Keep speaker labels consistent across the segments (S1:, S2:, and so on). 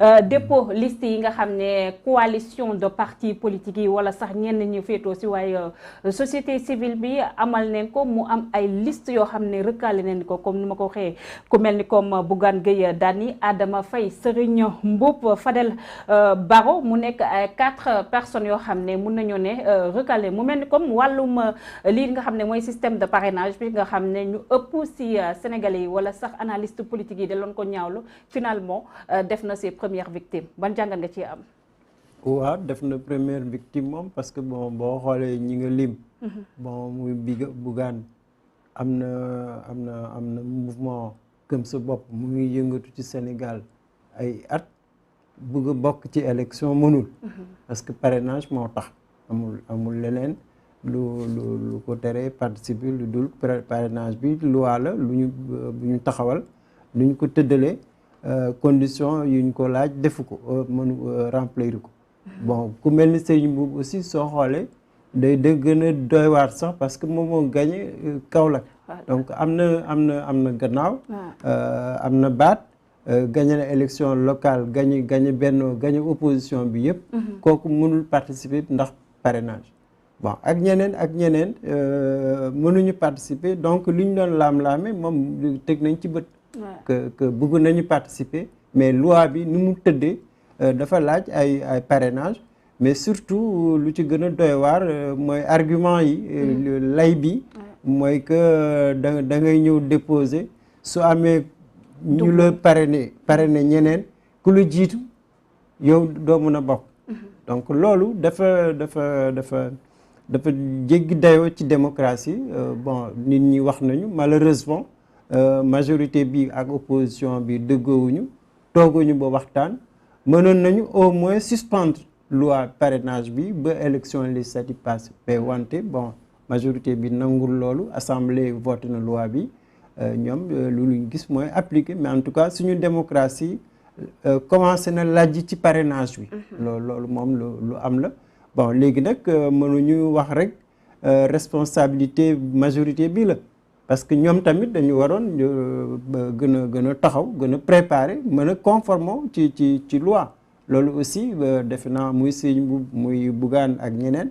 S1: dépôt liste yi nga xam ne coalition de partis politiques yi wala sax ñenn ñi féetoo si waaye société civile bi amal nañ ko mu am ay liste yoo xam ne recalé nañ ko comme ni ma ko waxee ku mel ni comme Bougane Gueye Dany Adama Faye Serigne Mboup Fadel Barro mu nekk ay 4 personnes yoo xam ne mun nañoo ne recalé mu mel ni comme wàllum lii nga xam ne mooy système de parrainage bi nga xam ne ñu ëpp si Sénégalais yi wala sax analyste politique yi da loon ko ñaawlu finalement def na ses premières victimes ban jàngat nga ci am.
S2: waaw def na première victime moom parce que bon boo xoolee ñi nga lim. bon muy Bougane am na mouvement gëm sa bopp mu ngi yëngatu ci Sénégal ay at bëgg a bokk ci élection mënul. parce que parrainage moo tax amul leneen lu ko teree participer lu dul parrainage bi loi la bu ñu taxawal lu ñu ko tëddalee condition yu ñu ko laaj defu ko remplir ko. bon ku mel ni Serigne Mboup aussi soo xoolee day gën a doy waar sax parce que moom moo gagné Kaolack donc am na gannaaw am na baat gagné na élection locale gagné Benno gagné opposition bi yëpp kooku mënul participer ndax parrainage bon ak ñeneen mënuñu participer donc li ñu doon laam-laame moom teg nañ ci bët que bëgg nañu participer mais loi bi ni mu tëddee dafa laaj ay parrainage mais surtout lu ci gën a doy waar mooy argument yi lay bi mooy que da ngay ñëw déposer su amee ñu la parrainer ñeneen ku la jiitu yow doo mën a bokk donc loolu dafa jéggi dayoo ci démocratie bon nit ñi wax nañu malheureusement majorité bi ak opposition bi dëggoowuñu tooguñu ba waxtaan mënoon nañu au moins suspendre loi parrainage bi ba élection législative passé mais wante bon majorité bi nangul loolu assemblée voté na loi bi ñoom lu ñu gis mooy appliqué mais en tout cas suñu démocratie commencé na lajj ci parrainage bi loolu moom lu am la bon léegi nag mënuñu wax rek responsabilité majorité bi la parce que ñoom tamit dañu waroon gën a taxaw gën a préparer mën a conformer ci loi loolu aussi defe naa muy Serigne Mboup muy Bougane ak ñeneen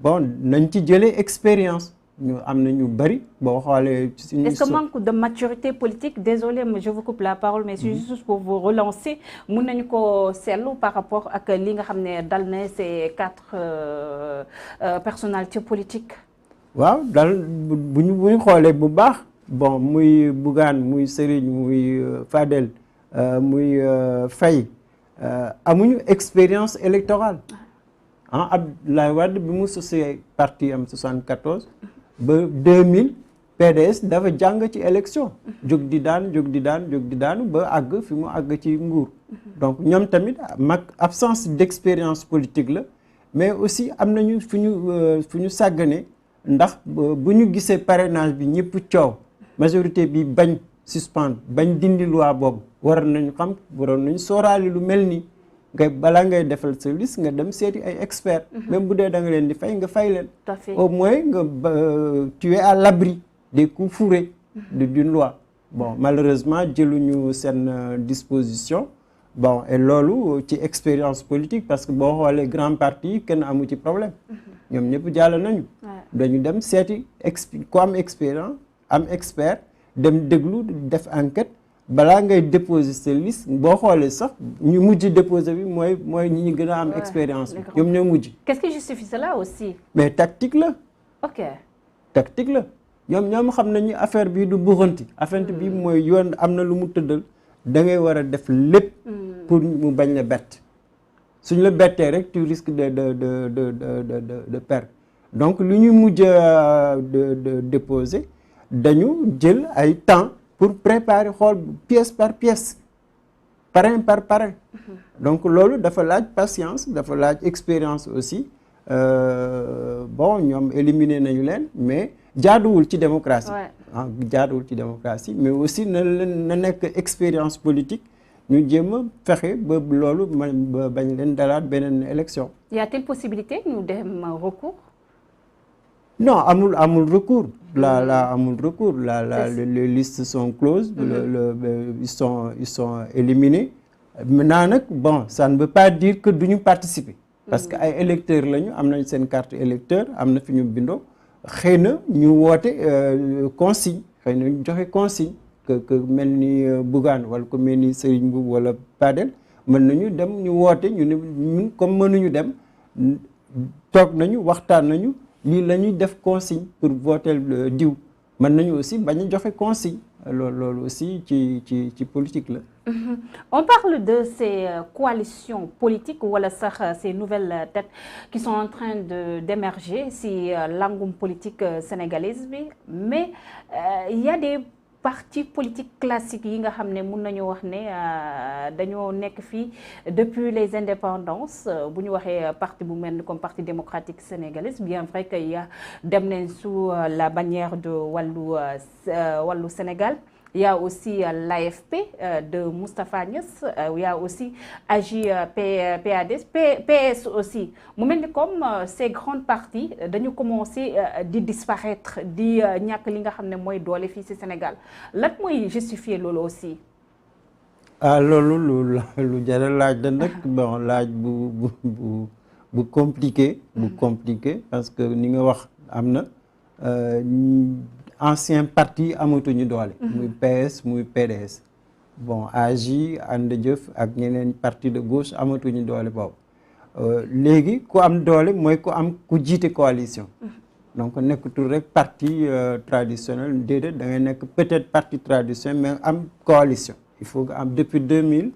S2: bon nañ ci jëlee expérience ñu am na ñu bëri boo xoolee.
S1: Est-ce que manque de maturité politique désolé je vous coupe la parole mais c'est juste pour vous relancer mun nañu ko seetlu par rapport ak li nga xam ne dal na ces 4 personnalités politiques.
S2: waaw dal bu ñu xoolee bu baax bon muy Bougane muy Serigne muy Fadel muy Faye amuñu expérience électorale Abdoulaye Wade bi mu sosee parti am 74 ba 2000 PDS dafa jàng ci élection jóg di daanu ba àgg fi mu àgg ci nguur donc ñoom tamit absence d'expérience politique la mais aussi am nañu fu ñu sàggane ndax bu ñu gisee parrainage bi ñëpp coow majorité bi bañ suspendre bañ dindi loi boobu waroon nañu sóoraale lu mel nii balaa ngay defal sa liste nga dem seeti ay experts même bu dee da nga leen di fay nga fay leen au moins nga tu es à l'abri des coups fourrés d'une loi bon malheureusement jëluñu seen disposition bon et loolu ci expérience politique parce que boo xoolee grand parti kenn amu ci problème ñoom ñëpp jàll nañu dañu dem seeti ku am expérience am expert dem déglu def enquête balaa ngay déposer sa liste boo xoolee sax ñu mujj déposer bi mooy ñi gën a am expérience bi ñoom ñoo mujj.
S1: Qu'est-ce qui justifie cela aussi?
S2: mais tactique la.
S1: ok
S2: tactique la ñoom xam nañu affaire bi du buxanti affaire bi mooy yoon am na lu mu tëddal da ngay war a def lépp. pour mu bañ la bett suñ la bettee rek tu risques de perdre donc lu ñu mujj de déposer dañu jël ay temps. pour préparer xool pièce par pièce parrain par parrain donc loolu dafa laaj patience dafa laaj expérience aussi bon ñoom éliminer nañu leen mais jaaduwul ci démocratie jaaduwul ci démocratie mais aussi na nekk expérience politique ñu jéem a fexe ba loolu ba bañ leen dalaat beneen élection.
S1: Y a-t-il possibilité ñu dem recours?
S2: non amul recours amul recours les listes sont closes ils sont éliminés maintenant nag bon ça ne veut pas dire que duñu participer parce que ay électeurs lañu am nañ seen carte électeur am na fi ñu bindoo xëy na ñu woote consigne xëy na ñu joxe consigne que mel ni Bougane wala ko mel ni Serigne Mboup wala Padel mën nañu dem ñu woote ñu ne ñun comme mënuñu dem toog nañu waxtaan nañu lii la ñuy def consigne pour voter diw mën nañu aussi bañ a joxe consigne loolu aussi ci politique la.
S1: On parle de ces coalitions politiques wala sax ces nouvelles têtes qui sont en train d'émerger si langum politique sénégalaise bi mais il y a des partis politiques classiques yi nga xam ne mun nañu wax ne dañoo nekk fii depuis les indépendances bu ñu waxee parti bu mel ni comme parti démocratique sénégalais bien vrai que ya dem nañ sous la bannière de wàllu Sénégal. Il y a aussi l'AFP de Moustapha Niasse, il y a aussi AJ/PADS, PS aussi. Mu mel ni comme ces grandes parties dañu commencé di disparaître di ñàkk li nga xam ne mooy doole fii ci Sénégal lan mooy justifier loolu aussi.
S2: Loolu lu jar a laaj la nag bon laaj bu compliqué. bu compliqué parce que ni nga wax am na. Ancien parti amatuñu doole. muy PS muy PDS. bon AJ ànd jëf ak ñeneen parti de gauche amatuñu doole boobu. léegi ku am doole mooy ku jiite coalition. donc nekkatul rek parti traditionnel déedéet da ngay nekk peut-être parti traditionnel mais am coalition. il faut que am depuis 2000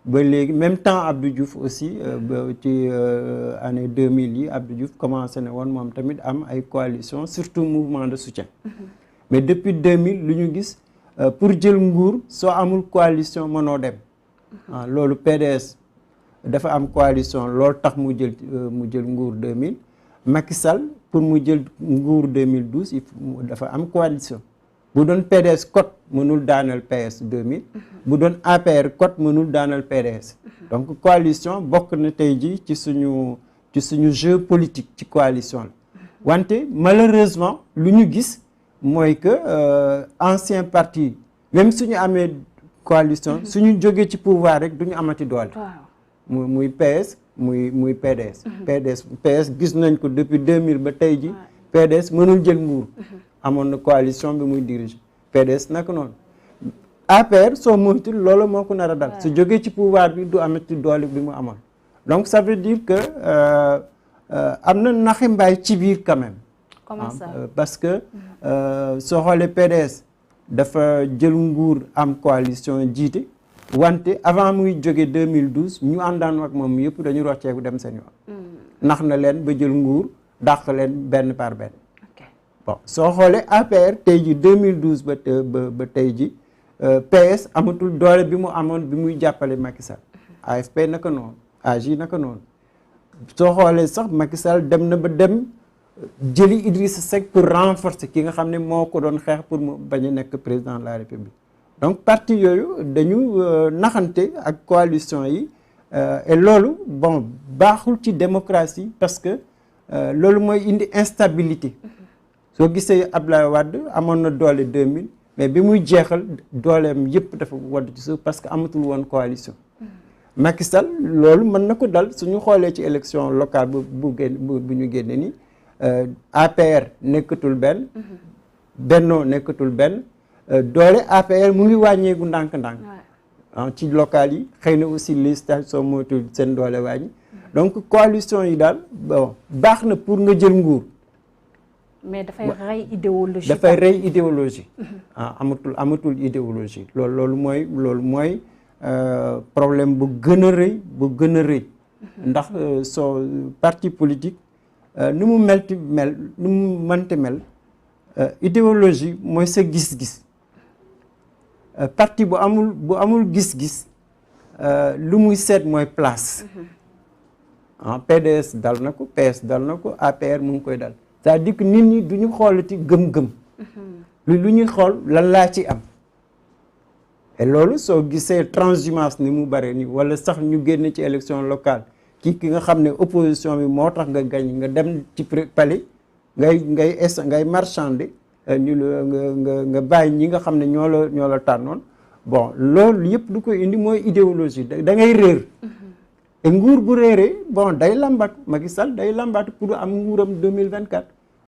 S2: ba léegi même temps Abdou Diouf aussi ba ci année 2000 yi Abdou Diouf commencé na woon moom tamit am ay coalition surtout mouvement de soutien. mais depuis 2000 lu ñu gis pour jël nguur soo amul coalition mënoo dem. loolu PDS dafa am coalition loolu tax mu jël nguur 2000 Macky Sall pour mu jël nguur 2012 dafa am coalition. bu doon PDS cote mënul daanal PS 2000. bu doon APR cote mënul daanal PDS. donc coalition bokk na tey jii ci suñu jeu politique ci coalition la. wante malheureusement lu ñu gis. mooy que ancien parti même suñu amee coalition suñu jógee ci pouvoir rek duñu amati doole. muy PS muy PDS. PS gis nañ ko depuis 2000 ba tey ji PDS mënul jël nguur. amoon na coalition bi muy diriger PDS naka noonu. APR soo moytul loolu moo ko nar a dal. su jógee ci pouvoir bi du amati doole bi mu amoon. donc ça veut dire que am na naxi mbaay ci biir quand même.
S1: Comment ça?
S2: Parce que soo xoolee PDS dafa jël nguur am coalition jiite wante avant muy jóge 2012 ñu àndaan ak moom yëpp dañu rocceeku dem seen yoon. nax na leen ba jël nguur dàq leen benn par benn. bon soo xoolee APR tey ji 2012 ba tey ji PS amatul doole bi mu amoon bi muy jàppale Macky Sall. AFP naka noonu AJ naka noonu soo xoolee sax Macky Sall dem na ba dem. jëli Idrissa Seck pour renforcer ki nga xam ne moo ko doon xeex pour mu bañ a nekk président de la République donc parti yooyu dañu naxante ak coalition yi et loolu bon baaxul ci démocratie parce que loolu mooy indi instabilité soo gisee Abdoulaye Wade amoon na doole 2000 mais bi muy jeexal dooleem yëpp dafa wadd ci suuf parce que amatul woon coalition. Macky Sall loolu mën na ko dal suñu xoolee ci élection locale bu ñu génne nii. APR nekkatul benn. Benno nekkatul benn. doole APR mu ngi wàññeeku ndànk-ndànk. ci local yi xëy na aussi législative soo moytuwul seen doole wàññi. donc coalition yi daal bon baax na pour nga jël nguur.
S1: mais dafay rey idéologie.
S2: dafay rey idéologie. amatul idéologie loolu mooy problème bu gën a rëy ndax soo parti politique. nu mu mënti mel idéologie mooy sa gis-gis parti bu amul gis-gis lu muy seet mooy place. PDS dal na ko PS dal na ko APR mu ngi koy dal c'est-à-dire que nit ñi du ñu xoolati gëm-gëm. lu ñuy xool lan laa ci am. et loolu soo gisee transhumance ni mu bare nii wala sax ñu génn ci élection locale. ki nga xam ne opposition bi moo tax nga gañ nga dem ci palais ngay marchander nga bàyyi ñi nga xam ne ñoo la tànnoon bon loolu yëpp du ko indi mooy idéologie da ngay réer et nguur bu réeree bon day lambat Macky Sall day lambat pour am nguuram 2024